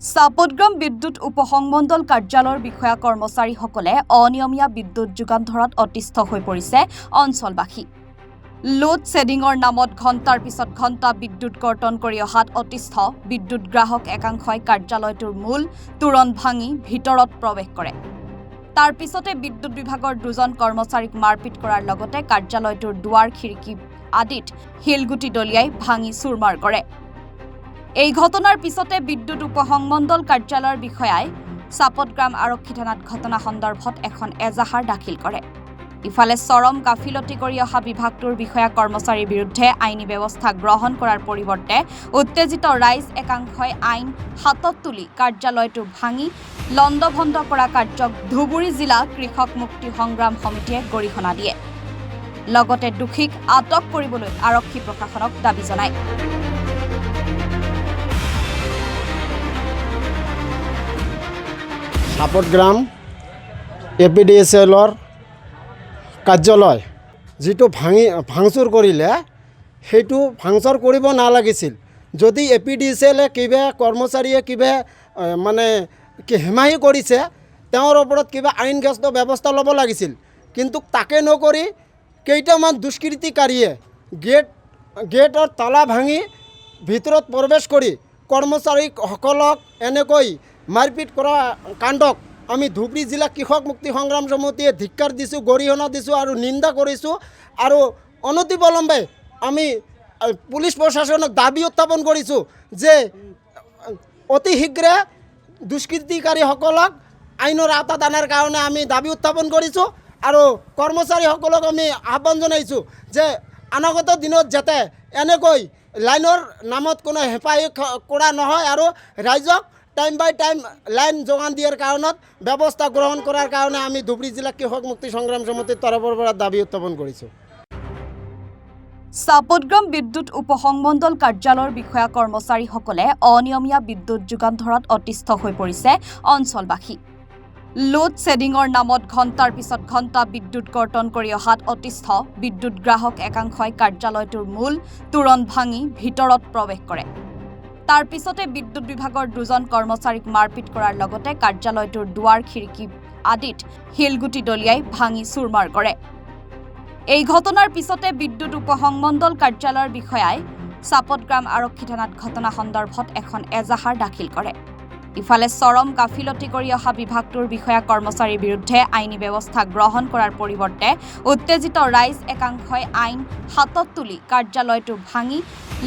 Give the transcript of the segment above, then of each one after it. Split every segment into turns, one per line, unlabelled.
চাপতগ্ৰাম বিদ্যুৎ উপসংমণ্ডল কাৰ্যালয়ৰ বিষয়া কৰ্মচাৰীসকলে অনিয়মীয়া বিদ্যুৎ যোগান ধৰাত অতিষ্ঠ হৈ পৰিছে অঞ্চলবাসী। লোড শ্বেডিংৰ নামত ঘণ্টাৰ পিছত ঘণ্টা বিদ্যুৎ কৰ্তন কৰি অহাত অতিষ্ঠ বিদ্যুৎ গ্ৰাহক একাংশই কাৰ্যালয়টোৰ মূল তোৰণ ভাঙি ভিতৰত প্ৰৱেশ কৰে। তাৰ পিছতে বিদ্যুৎ বিভাগৰ দুজন কৰ্মচাৰীক মাৰপিট কৰাৰ লগতে কাৰ্যালয়টোৰ দুৱাৰ খিৰিকী আদিত শিলগুটি দলিয়াই ভাঙি চুৰমাৰ কৰে। এই ঘটনাৰ পিছতে বিদ্যুৎ উপসংমণ্ডল কাৰ্যালয়ৰ বিষয়াই চাপতগ্ৰাম আৰক্ষী থানাত ঘটনা সন্দৰ্ভত এখন এজাহাৰ দাখিল কৰে। ইফালে চৰম গাফিলতি কৰি অহা বিভাগটোৰ বিষয়া কৰ্মচাৰীৰ বিৰুদ্ধে আইনী ব্যৱস্থা গ্ৰহণ কৰাৰ পৰিৱৰ্তে উত্তেজিত ৰাইজ একাংশই আইন হাতত তুলি কাৰ্যালয়টো ভাঙি লণ্ডভণ্ড কৰা কাৰ্যক ধুবুৰী জিলা কৃষক মুক্তি সংগ্ৰাম সমিতিয়ে গৰিহণা দিয়ে। লগতে দোষীক আটক কৰিবলৈ আৰক্ষী প্ৰশাসনক দাবী জনায়।
চাপতগ্ৰাম APDCLৰ কাৰ্যালয় যিটো ভাঙচুৰ কৰিলে সেইটো ভাঙচুৰ কৰিব নালাগিছিল। যদি APDCLে কিবা কৰ্মচাৰীয়ে কিবা মানে হেমাহি কৰিছে তেওঁৰ ওপৰত কিবা আইনগত ব্যৱস্থা ল'ব লাগিছিল, কিন্তু তাকে নকৰি কেইটামান দুষ্কৃতিকাৰীয়ে গেটৰ তলা ভাঙি ভিতৰত প্ৰৱেশ কৰি কৰ্মচাৰীসকলক এনেকৈ মাৰপিট কৰা কাণ্ডক আমি ধুবুৰী জিলা কৃষক মুক্তি সংগ্ৰাম সমিতিয়ে ধিক্কাৰ দিছোঁ, গৰিহণা দিছোঁ আৰু নিন্দা কৰিছোঁ। আৰু অনতিবিলম্বে আমি পুলিচ প্ৰশাসনক দাবী উত্থাপন কৰিছোঁ যে অতি শীঘ্ৰে দুষ্কৃতিকাৰীসকলক আইনৰ আওতাত অনাৰ কাৰণে আমি দাবী উত্থাপন কৰিছোঁ। আৰু কৰ্মচাৰীসকলক আমি আহ্বান জনাইছোঁ যে অনাগত দিনত যাতে এনেকৈ লাইনৰ নামত কোনো হেঁপাহি কৰা নহয় আৰু ৰাইজক টাইম বাই টাইম লাইন যোগান দিয়াৰ কাৰণত ব্যৱস্থা গ্ৰহণ কৰাৰ কাৰণে আমি ধুবুৰী জিলা কৃষক মুক্তি সংগ্ৰাম সমিতিৰ তৰফৰ পৰা দাবী উত্থাপন কৰিছোঁ।
চাপতগ্ৰাম বিদ্যুৎ উপসংমণ্ডল কাৰ্যালয়ৰ বিষয়া কৰ্মচাৰীসকলে অনিয়মীয়া বিদ্যুৎ যোগান ধৰাত অতিষ্ঠ হৈ পৰিছে অঞ্চলবাসী। লোড শ্বেডিংৰ নামত ঘণ্টাৰ পিছত ঘণ্টা বিদ্যুৎ কৰ্তন কৰি অহাত অতিষ্ঠ বিদ্যুৎ গ্ৰাহক একাংশই কাৰ্যালয়টোৰ মূল তোৰণ ভাঙি ভিতৰত প্ৰৱেশ কৰে। তাৰ পিছতে বিদ্যুৎ বিভাগৰ দুজন কৰ্মচাৰীক মাৰপিট কৰাৰ লগতে কাৰ্যালয়টোৰ দুৱাৰ খিৰিকী আদিত শিলগুটি দলিয়াই ভাঙি চুৰমাৰ কৰে। এই ঘটনাৰ পিছতে বিদ্যুৎ উপসংমণ্ডল কাৰ্যালয়ৰ বিষয়াই চাপতগ্ৰাম আৰক্ষী থানাত ঘটনা সন্দৰ্ভত এখন এজাহাৰ দাখিল কৰে। ইফালে চৰম গাফিলতি কৰি অহা বিভাগটোৰ বিষয়া কৰ্মচাৰীৰ বিৰুদ্ধে আইনী ব্যৱস্থা গ্ৰহণ কৰাৰ পৰিৱৰ্তে উত্তেজিত ৰাইজ একাংশই আইন হাতত তুলি কাৰ্যালয়টো ভাঙি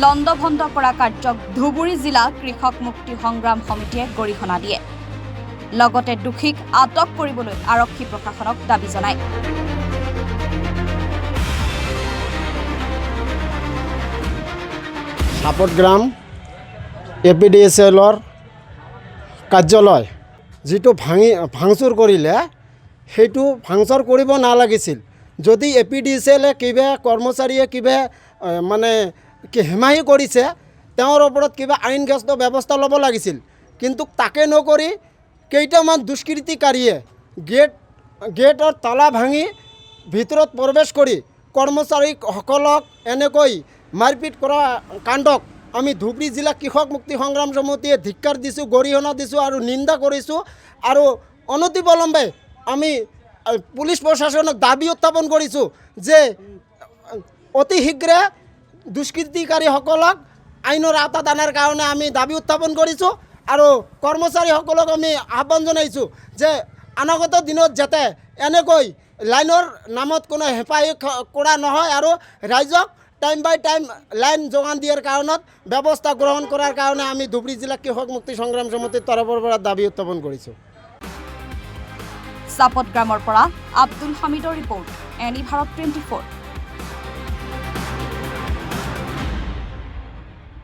লণ্ডভণ্ড কৰা কাৰ্যক ধুবুৰী জিলা কৃষক মুক্তি সংগ্ৰাম সমিতিয়ে গৰিহণা দিয়ে। লগতে দোষীক আটক কৰিবলৈ আৰক্ষী প্ৰশাসনক দাবী জনায়।
চাপতগ্ৰাম APDCLৰ কাৰ্যালয় যিটো ভাঙচুৰ কৰিলে সেইটো ভাঙচুৰ কৰিব নালাগিছিল। যদি APDCLে কিবা কৰ্মচাৰীয়ে কিবা মানে হেমাহি কৰিছে তেওঁৰ ওপৰত কিবা আইনগত ব্যৱস্থা ল'ব লাগিছিল, কিন্তু তাকে নকৰি কেইটামান দুষ্কৃতিকাৰীয়ে গেটৰ তলা ভাঙি ভিতৰত প্ৰৱেশ কৰি কৰ্মচাৰীসকলক এনেকৈ মাৰপিট কৰা কাণ্ডক আমি ধুবুৰী জিলা কৃষক মুক্তি সংগ্ৰাম সমিতিয়ে ধিক্কাৰ দিছোঁ, গৰিহণা দিছোঁ আৰু নিন্দা কৰিছোঁ। আৰু অনতিবিলম্বে আমি পুলিচ প্ৰশাসনক দাবী উত্থাপন কৰিছোঁ যে অতি শীঘ্ৰে দুষ্কৃতিকাৰীসকলক আইনৰ আওতাত অনাৰ কাৰণে আমি দাবী উত্থাপন কৰিছোঁ। আৰু কৰ্মচাৰীসকলক আমি আহ্বান জনাইছোঁ যে অনাগত দিনত যাতে এনেকৈ লাইনৰ নামত কোনো হেঁপাহি কৰা নহয় আৰু ৰাইজক টাইম বাই টাইম লাইন যোগান দিয়াৰ কাৰণত ব্যৱস্থা গ্ৰহণ কৰাৰ কাৰণে আমি ধুবুৰী জিলা কৃষক মুক্তি সংগ্ৰাম সমিতিৰ তৰফৰ পৰা দাবী উত্থাপন কৰিছোঁ।
চাপতগ্ৰামৰ পৰা আব্দুল হামিদৰ ৰিপৰ্ট, এনি ভাৰত 24।